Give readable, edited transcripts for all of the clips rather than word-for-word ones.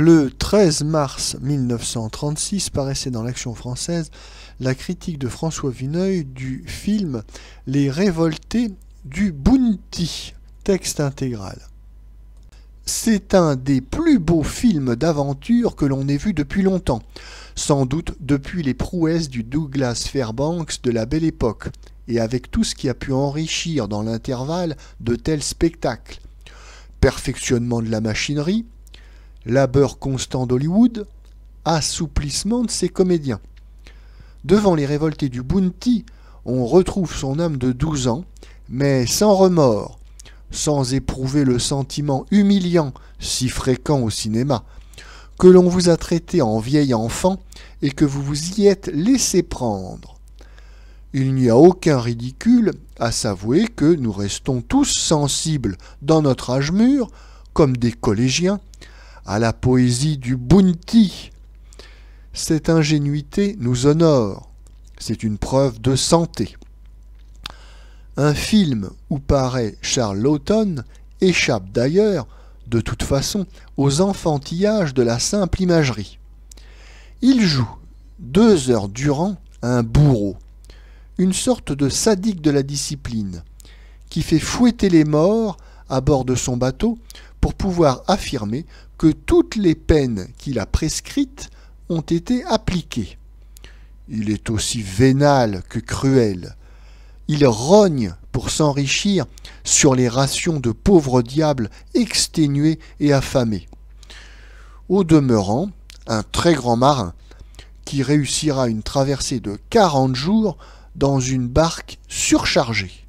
Le 13 mars 1936 paraissait dans l'Action française la critique de François Vineuil du film Les Révoltés du Bounty, texte intégral. C'est un des plus beaux films d'aventure que l'on ait vu depuis longtemps, sans doute depuis les prouesses du Douglas Fairbanks de la Belle Époque, et avec tout ce qui a pu enrichir dans l'intervalle de tels spectacles. Perfectionnement de la machinerie, labeur constant d'Hollywood, assouplissement de ses comédiens. Devant Les Révoltés du Bounty, on retrouve son âme de 12 ans, mais sans remords, sans éprouver le sentiment humiliant, si fréquent au cinéma, que l'on vous a traité en vieil enfant et que vous vous y êtes laissé prendre. Il n'y a aucun ridicule à s'avouer que nous restons tous sensibles dans notre âge mûr, comme des collégiens, à la poésie du Bounty. Cette ingénuité nous honore, c'est une preuve de santé. Un film où paraît Charles Laughton échappe d'ailleurs, de toute façon, aux enfantillages de la simple imagerie. Il joue 2 heures durant un bourreau, une sorte de sadique de la discipline, qui fait fouetter les morts à bord de son bateau pour pouvoir affirmer que toutes les peines qu'il a prescrites ont été appliquées. Il est aussi vénal que cruel. Il rogne pour s'enrichir sur les rations de pauvres diables exténués et affamés. Au demeurant, un très grand marin qui réussira une traversée de 40 jours dans une barque surchargée.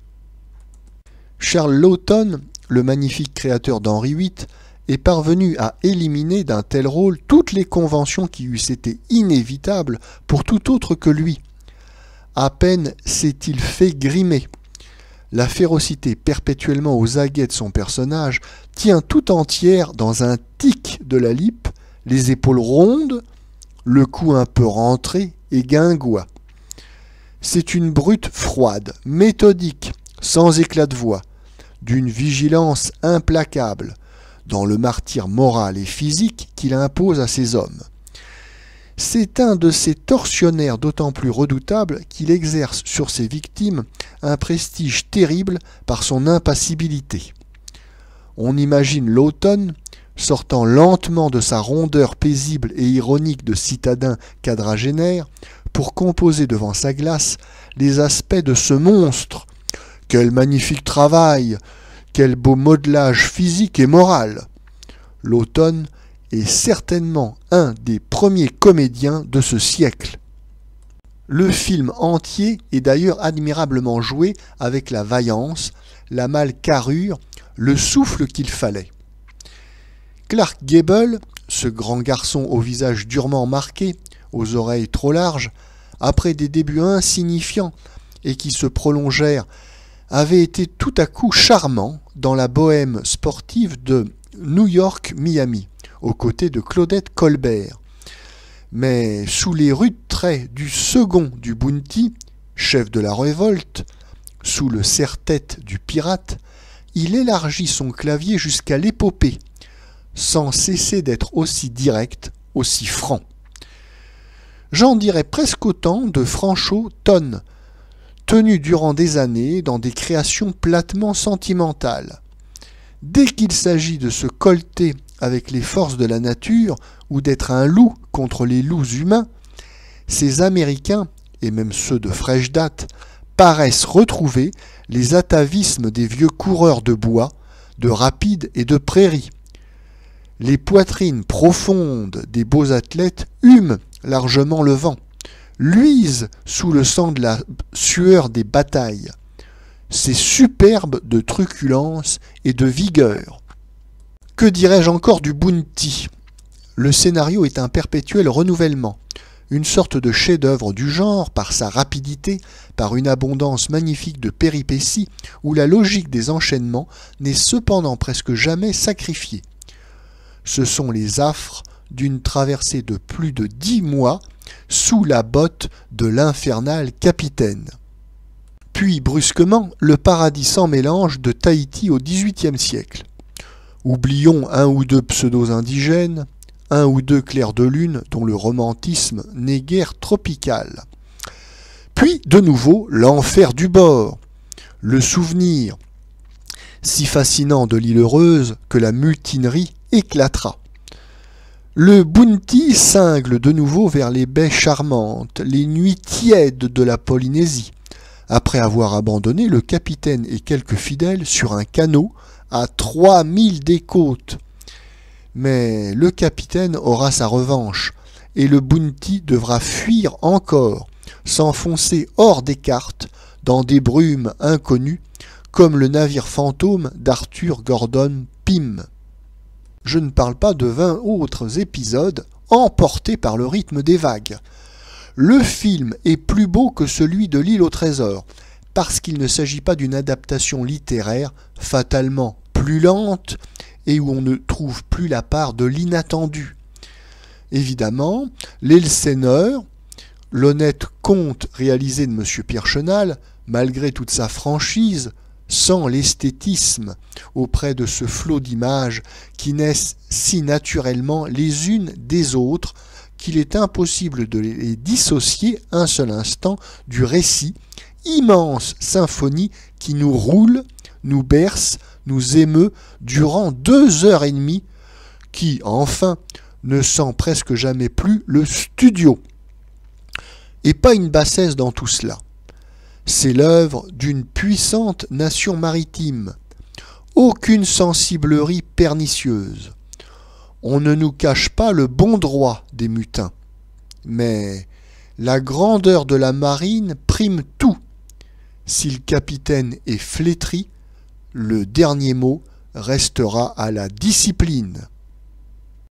Charles Laughton, le magnifique créateur d'Henri VIII, est parvenu à éliminer d'un tel rôle toutes les conventions qui eussent été inévitables pour tout autre que lui. À peine s'est-il fait grimer. La férocité perpétuellement aux aguets de son personnage tient tout entière dans un tic de la lippe, les épaules rondes, le cou un peu rentré et guingois. C'est une brute froide, méthodique, sans éclat de voix, d'une vigilance implacable, dans le martyre moral et physique qu'il impose à ses hommes. C'est un de ces tortionnaires d'autant plus redoutables qu'il exerce sur ses victimes un prestige terrible par son impassibilité. On imagine Laughton sortant lentement de sa rondeur paisible et ironique de citadin quadragénaire pour composer devant sa glace les aspects de ce monstre. Quel magnifique travail! Quel beau modelage physique et moral! Laughton est certainement un des premiers comédiens de ce siècle. Le film entier est d'ailleurs admirablement joué avec la vaillance, la mâle carrure, le souffle qu'il fallait. Clark Gable, ce grand garçon au visage durement marqué, aux oreilles trop larges, après des débuts insignifiants et qui se prolongèrent, avait été tout à coup charmant dans la bohème sportive de New York-Miami, aux côtés de Claudette Colbert. Mais sous les rudes traits du second du Bounty, chef de la révolte, sous le serre-tête du pirate, il élargit son clavier jusqu'à l'épopée, sans cesser d'être aussi direct, aussi franc. J'en dirais presque autant de Franchot Tonne, tenu durant des années dans des créations platement sentimentales. Dès qu'il s'agit de se colter avec les forces de la nature ou d'être un loup contre les loups humains, ces Américains, et même ceux de fraîche date, paraissent retrouver les atavismes des vieux coureurs de bois, de rapides et de prairies. Les poitrines profondes des beaux athlètes hument largement le vent, luisent sous le sang de la sueur des batailles. C'est superbe de truculence et de vigueur. Que dirais-je encore du Bounty? Le scénario est un perpétuel renouvellement, une sorte de chef-d'œuvre du genre par sa rapidité, par une abondance magnifique de péripéties où la logique des enchaînements n'est cependant presque jamais sacrifiée. Ce sont les affres d'une traversée de plus de 10 mois sous la botte de l'infernal capitaine. Puis, brusquement, le paradis sans mélange de Tahiti au XVIIIe siècle. Oublions un ou deux pseudos indigènes, un ou deux clairs de lune dont le romantisme n'est guère tropical. Puis, de nouveau, l'enfer du bord, le souvenir si fascinant de l'île heureuse que la mutinerie éclatera. Le Bounty cingle de nouveau vers les baies charmantes, les nuits tièdes de la Polynésie, après avoir abandonné le capitaine et quelques fidèles sur un canot à 3000 des côtes. Mais le capitaine aura sa revanche, et le Bounty devra fuir encore, s'enfoncer hors des cartes, dans des brumes inconnues, comme le navire fantôme d'Arthur Gordon Pym. Je ne parle pas de 20 autres épisodes emportés par le rythme des vagues. Le film est plus beau que celui de l'île au trésor, parce qu'il ne s'agit pas d'une adaptation littéraire fatalement plus lente et où on ne trouve plus la part de l'inattendu. Évidemment, l'Elseneur, l'honnête conte réalisé de M. Pierre Chenal, malgré toute sa franchise, sans l'esthétisme auprès de ce flot d'images qui naissent si naturellement les unes des autres qu'il est impossible de les dissocier un seul instant du récit, immense symphonie qui nous roule, nous berce, nous émeut durant 2 heures et demie, qui, enfin, ne sent presque jamais plus le studio. Et pas une bassesse dans tout cela. C'est l'œuvre d'une puissante nation maritime. Aucune sensiblerie pernicieuse. On ne nous cache pas le bon droit des mutins. Mais la grandeur de la marine prime tout. Si le capitaine est flétri, le dernier mot restera à la discipline.